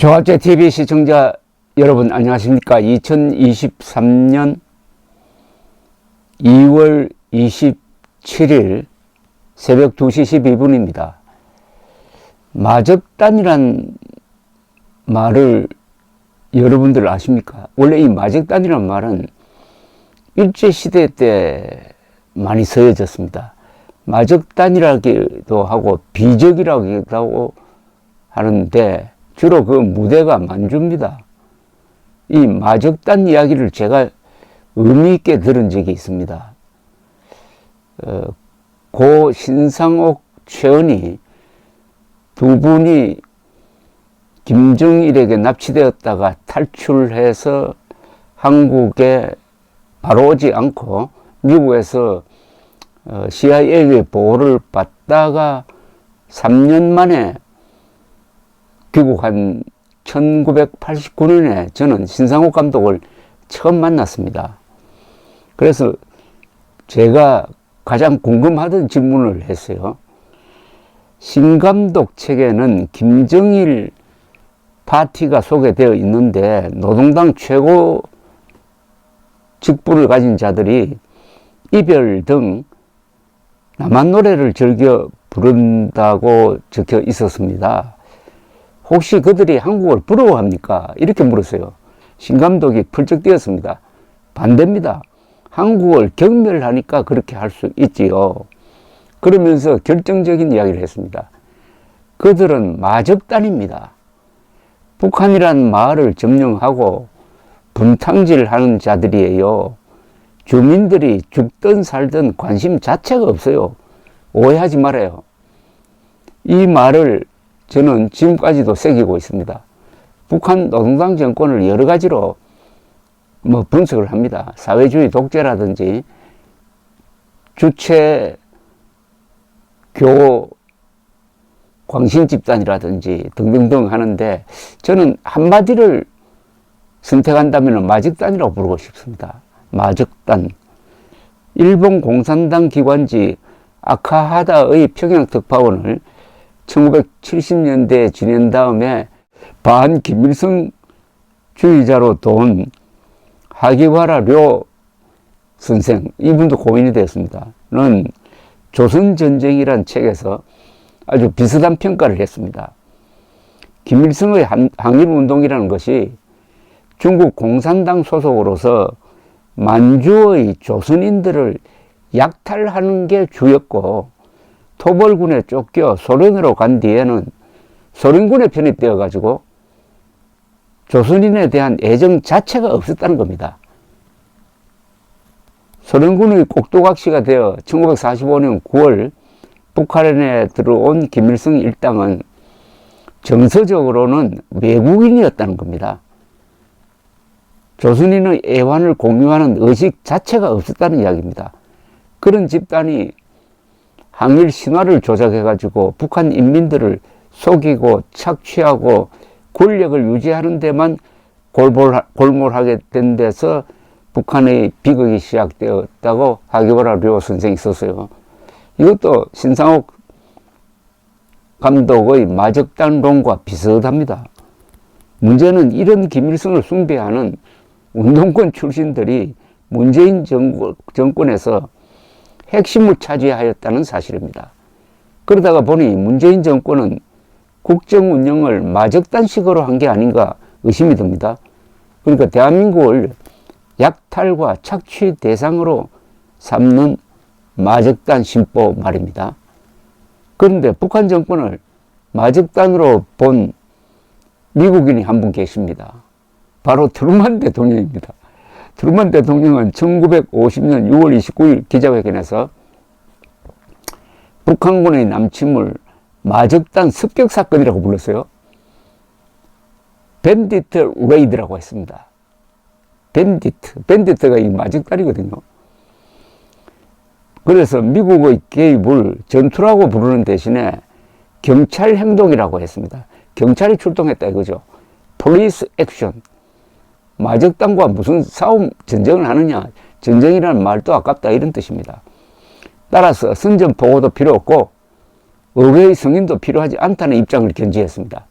조합제TV 시청자 여러분 안녕하십니까. 2023년 2월 27일 새벽 2시 12분입니다. 마적단이란 말을 여러분들 아십니까? 원래 이 마적단이란 말은 일제시대 때 많이 쓰여졌습니다. 마적단이라기도 하고 비적이라기도 하는데 주로 그 무대가 만주입니다. 이 마적단 이야기를 제가 의미 있게 들은 적이 있습니다. 고 신상옥, 최은희 두 분이 김정일에게 납치되었다가 탈출해서 한국에 바로 오지 않고 미국에서 CIA의 보호를 받다가 3년 만에 귀국한 1989년에 저는 신상옥 감독을 처음 만났습니다. 그래서 제가 가장 궁금하던 질문을 했어요. 신 감독 책에는 김정일 파티가 소개되어 있는데 노동당 최고 직분을 가진 자들이 이별 등 남한 노래를 즐겨 부른다고 적혀 있었습니다. 혹시 그들이 한국을 부러워합니까? 이렇게 물었어요. 신 감독이 펄쩍 뛰었습니다. 반대입니다. 한국을 경멸하니까 그렇게 할 수 있지요. 그러면서 결정적인 이야기를 했습니다. 그들은 마적단입니다. 북한이란 마을을 점령하고 분탕질하는 자들이에요. 주민들이 죽든 살든 관심 자체가 없어요. 오해하지 말아요. 이 말을 저는 지금까지도 새기고 있습니다. 북한 노동당 정권을 여러 가지로 분석을 합니다. 사회주의 독재라든지 주체 교 광신 집단이라든지 등등등 하는데 저는 한마디를 선택한다면 마적단이라고 부르고 싶습니다. 마적단. 일본 공산당 기관지 아카하다의 평양 특파원을 1970년대에 지낸 다음에 반 김일성 주의자로 돈 하기와라 료 선생, 이분도 고인이 되었습니다. 는 조선전쟁이란 책에서 아주 비슷한 평가를 했습니다. 김일성의 항일운동이라는 것이 중국 공산당 소속으로서 만주의 조선인들을 약탈하는 게 주였고, 토벌군에 쫓겨 소련으로 간 뒤에는 소련군에 편입되어 가지고 조선인에 대한 애정 자체가 없었다는 겁니다. 소련군의 꼭두각시가 되어 1945년 9월 북한에 들어온 김일성 일당은 정서적으로는 외국인이었다는 겁니다. 조선인의 애환을 공유하는 의식 자체가 없었다는 이야기입니다. 그런 집단이 항일 신화를 조작해가지고 북한 인민들을 속이고 착취하고 권력을 유지하는 데만 골몰하게 된 데서 북한의 비극이 시작되었다고 하기와라 료 선생이 썼어요. 이것도 신상옥 감독의 마적단론과 비슷합니다. 문제는 이런 김일성을 숭배하는 운동권 출신들이 문재인 정권에서 핵심을 차지하였다는 사실입니다. 그러다가 보니 문재인 정권은 국정 운영을 마적단식으로 한 게 아닌가 의심이 듭니다. 그러니까 대한민국을 약탈과 착취 대상으로 삼는 마적단 신보 말입니다. 그런데 북한 정권을 마적단으로 본 미국인이 한 분 계십니다. 바로 트루만 대통령입니다. 트루만 대통령은 1950년 6월 29일 기자회견에서 북한군의 남침을 마적단 습격 사건이라고 불렀어요. 밴디트 레이드라고 했습니다. 밴디트가 이 마적단이거든요. 그래서 미국의 개입을 전투라고 부르는 대신에 경찰 행동이라고 했습니다. 경찰이 출동했다 이거죠. 폴리스 액션. 마적단과 무슨 전쟁을 하느냐. 전쟁이라는 말도 아깝다 이런 뜻입니다. 따라서 선전포고도 필요 없고 의회의 승인도 필요하지 않다는 입장을 견지했습니다.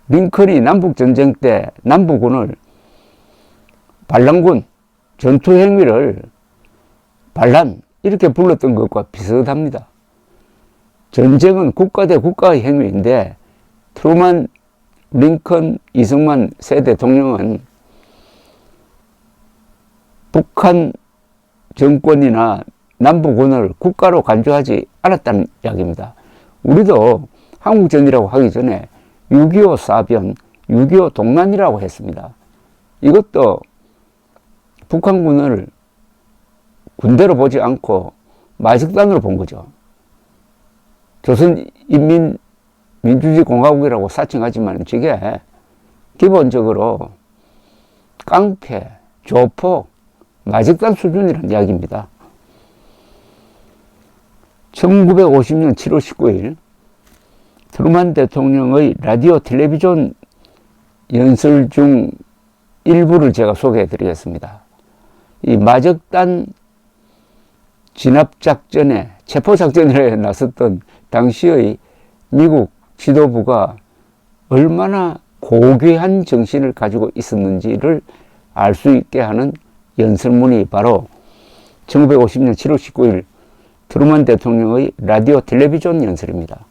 링컨이 남북전쟁 때 남부군을 반란군, 전투행위를 반란 이렇게 불렀던 것과 비슷합니다. 전쟁은 국가 대 국가의 행위인데 트루만, 링컨, 이승만 세 대통령은 북한 정권이나 남부군을 국가로 간주하지 않았다는 이야기입니다. 우리도 한국전이라고 하기 전에 6.25 사변, 6.25 동란이라고 했습니다. 이것도 북한군을 군대로 보지 않고 마식단으로 본 거죠. 조선인민민주주의공화국이라고 사칭하지만 저게 기본적으로 깡패, 조폭, 마식단 수준이라는 이야기입니다. 1950년 7월 19일 트루만 대통령의 라디오 텔레비전 연설 중 일부를 제가 소개해 드리겠습니다. 이 마적단 진압작전에 체포작전에 나섰던 당시의 미국 지도부가 얼마나 고귀한 정신을 가지고 있었는지를 알 수 있게 하는 연설문이 바로 1950년 7월 19일 트루만 대통령의 라디오 텔레비전 연설입니다.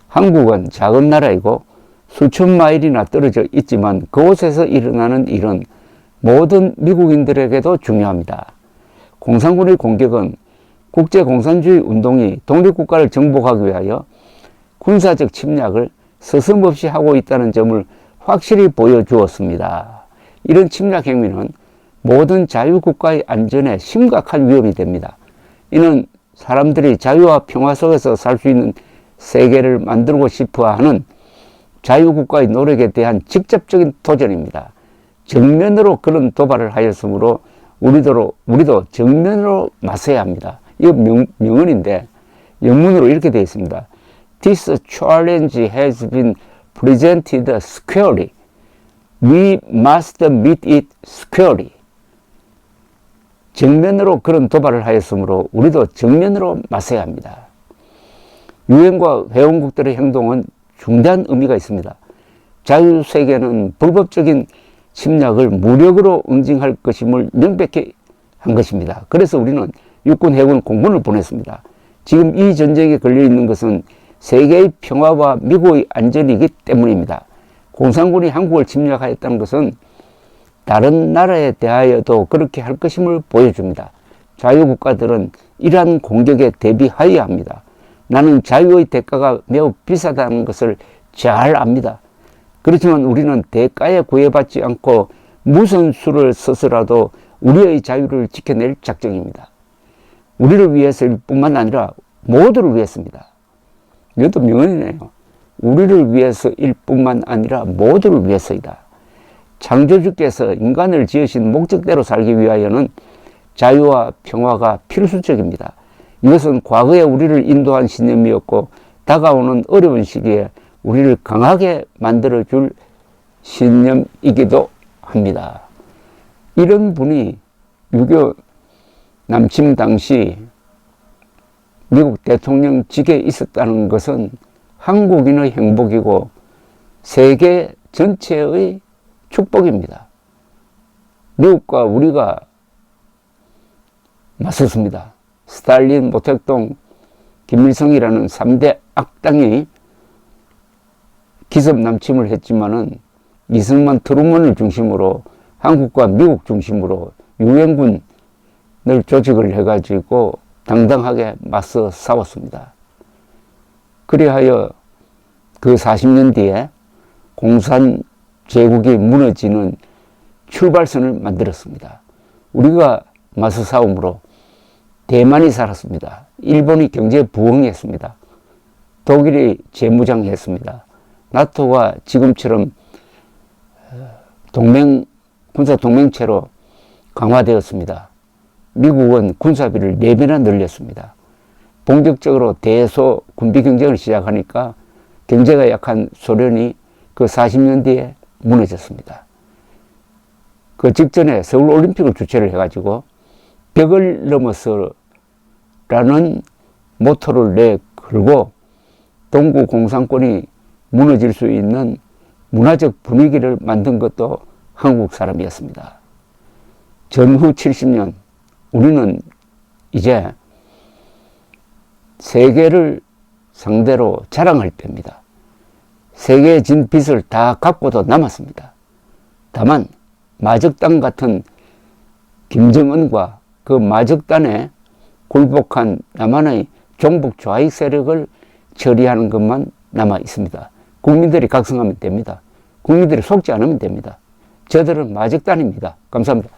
한국은 작은 나라이고 수천 마일이나 떨어져 있지만 그곳에서 일어나는 일은 모든 미국인들에게도 중요합니다. 공산군의 공격은 국제공산주의 운동이 독립국가를 정복하기 위하여 군사적 침략을 서슴없이 하고 있다는 점을 확실히 보여주었습니다. 이런 침략 행위는 모든 자유국가의 안전에 심각한 위협이 됩니다. 이는 사람들이 자유와 평화 속에서 살 수 있는 세계를 만들고 싶어하는 자유국가의 노력에 대한 직접적인 도전입니다. 정면으로 그런 도발을 하였으므로 우리도 정면으로 맞서야 합니다. 이거 명언인데 영문으로 이렇게 되어 있습니다. This challenge has been presented squarely. We must meet it squarely. 정면으로 그런 도발을 하였으므로 우리도 정면으로 맞서야 합니다. 유엔과 회원국들의 행동은 중대한 의미가 있습니다. 자유세계는 불법적인 침략을 무력으로 응징할 것임을 명백히 한 것입니다. 그래서 우리는 육군, 해군, 공군을 보냈습니다. 지금 이 전쟁에 걸려있는 것은 세계의 평화와 미국의 안전이기 때문입니다. 공산군이 한국을 침략하였다는 것은 다른 나라에 대하여도 그렇게 할 것임을 보여줍니다. 자유국가들은 이러한 공격에 대비하여야 합니다. 나는 자유의 대가가 매우 비싸다는 것을 잘 압니다. 그렇지만 우리는 대가에 구애받지 않고 무슨 수를 써서라도 우리의 자유를 지켜낼 작정입니다. 우리를 위해서일 뿐만 아니라 모두를 위해서입니다. 이것도 명언이네요. 우리를 위해서일 뿐만 아니라 모두를 위해서이다. 창조주께서 인간을 지으신 목적대로 살기 위하여는 자유와 평화가 필수적입니다. 이것은 과거에 우리를 인도한 신념이었고 다가오는 어려운 시기에 우리를 강하게 만들어줄 신념이기도 합니다. 이런 분이 6.25 남침 당시 미국 대통령직에 있었다는 것은 한국인의 행복이고 세계 전체의 축복입니다. 미국과 우리가 맞섰습니다. 스탈린, 모택동, 김일성이라는 3대 악당이 기습 남침을 했지만은 이승만, 트루먼을 중심으로 한국과 미국 중심으로 유엔군을 조직을 해가지고 당당하게 맞서 싸웠습니다. 그리하여 그 40년 뒤에 공산 제국이 무너지는 출발선을 만들었습니다. 우리가 맞서 싸움으로 대만이 살았습니다. 일본이 경제 부흥했습니다. 독일이 재무장했습니다. 나토가 지금처럼 군사 동맹체로 강화되었습니다. 미국은 군사비를 4배나 늘렸습니다. 본격적으로 대소 군비 경쟁을 시작하니까 경제가 약한 소련이 그 40년 뒤에 무너졌습니다. 그 직전에 서울올림픽을 주최를 해가지고 벽을 넘어서라는 모토를 내걸고 동구 공산권이 무너질 수 있는 문화적 분위기를 만든 것도 한국 사람이었습니다. 전후 70년 우리는 이제 세계를 상대로 자랑할 때입니다. 세계에 진 빚을 다 갚고도 남았습니다. 다만 마적단 같은 김정은과 그 마적단에 굴복한 남한의 종북 좌익 세력을 처리하는 것만 남아 있습니다. 국민들이 각성하면 됩니다. 국민들이 속지 않으면 됩니다. 저들은 마적단입니다. 감사합니다.